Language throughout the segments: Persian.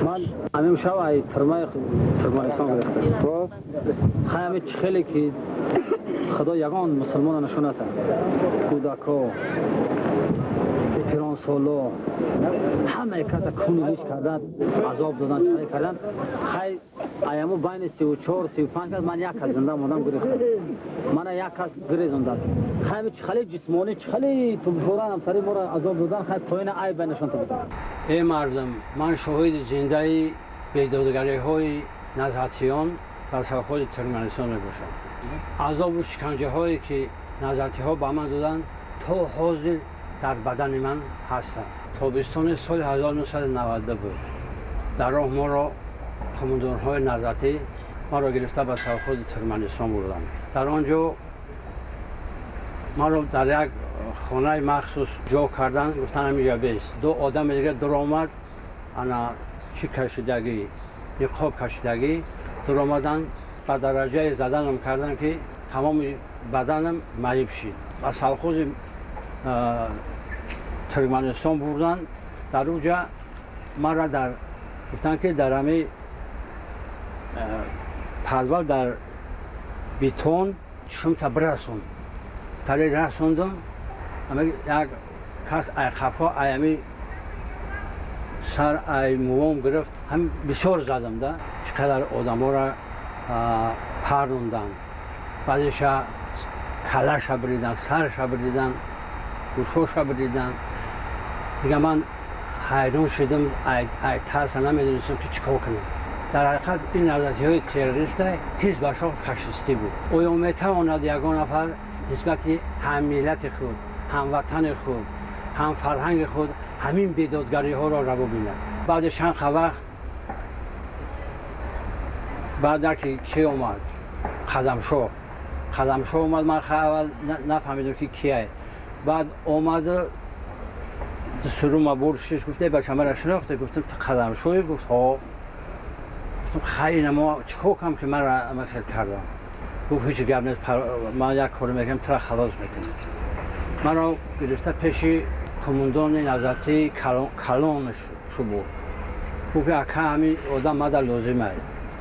من همین شب ای ترکمنستان گرفتم. همه خیلی که خدا یگان مسلمان نشونته. کودک‌ها پیران سالا همه کس کونیش کردن، عذاب دادن، چای کردن. خیلی ایامو بین 34 35 کس من یک کس زنده ماندم گرفتم. من یک کس گرفتم. خیلی جسمانی خیلی تو فوران سری مرا عذاب دادن. خیلی پایین ای بینشون تو بود. ای مردم، من شاهد زنده بیدادگری‌های نزدیکان در سرحد ترکمنستان میباشم. عذاب و شکنجه‌هایی که نزدیک‌ها به من دادن تا حاضر در بدن من هستند. تابستان سال 1990 بود. در راه ما را قماندان‌های نزدیک ما را گرفته به سرحد ترکمنستان بردند. در آنجا ما را در یک خانه مخصوص جا کردن، گفتن همینجا بیست. دو آدم دیگه در آمد، انا چی کشیدگی، نقاب کشیدگی در آمدن به درجه زدنم کردن که تمام بدنم معیب شد. و سرحد ترکمنستان بردن. در اونجا ما را در گفتن که در همه پلول در بیتون شمسه برسون. تری رسوندم، اما یک کس ای خفا ایمی سر ای موام گرفت. هم بسیار زدم ده. چقدر آدم ها را پروندن. بعدش کلش بریدن، سرش بریدن، گوشش بریدن. دیگه من حیران شدم، ای ترس نمیدونستم که چیکار کنم. در حقیقت این نظریه‌های تروریست هیچ باشا فاشیستی بود. او میتواند یگان نفر نسبت هم ملت خود، هم وطن خود، هم فرهنگ خود همین بیدادگری ها را روا بیند. بعد چند وقت بعد که کی اومد؟ خدمشو اومد. من اول نفهمیدم که کیه. بعد اومد دستور ما برد شش گفته بچه مرا شناخته. گفتم تو خدمشوی؟ گفت ها. گفتم خیلی نما چیکار کنم که من را عمل کردم. گفت هیچ گپ نیست، من یک کاری میکنم تو را خلاص میکنم. من را گرفته پیش قماندان نظامی کلانش شو بود. گفت که همین آدم ماده لازمه،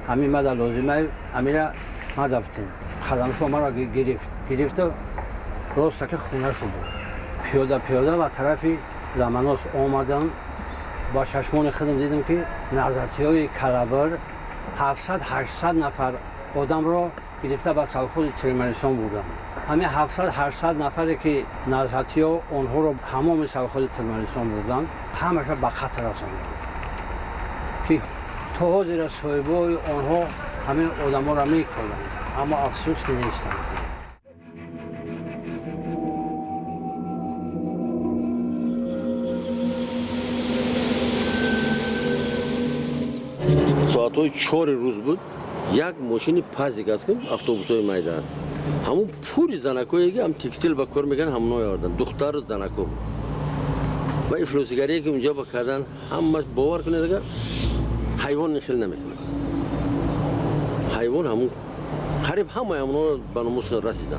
همین ماده لازمه، همین را ماده بتین. خدمشو ما را گرفت راست که خونه شو بود. پیاده و طرفی زماناس آمدن. با چشمان خودم دیدم که نظامی‌های کلبر 700-800 نفر آدم را گرفته به سرحد ترکمنستان بردن. همین 700-800 نفری که نظامی‌ها آنها را تمام سرحد ترکمنستان بردن، همش به قتل رساندند. که تا حاضر صاحبای آنها همین آدم‌ها را می‌کردند، اما افسوس که نیستند. ساعت‌های 4 روز بود. یک ماشین پازیک است که اتوبوس‌های میدان. همون پوری زنکایی که هم تکستیل با کار میکنن همونها آوردن. دختر و زنکو. و افلاسیگری که اونجا بکردن همش باور کنید اگر حیوان نشل نمیکنه. حیوان همون قریب همه همونها به ناموس رسیدن.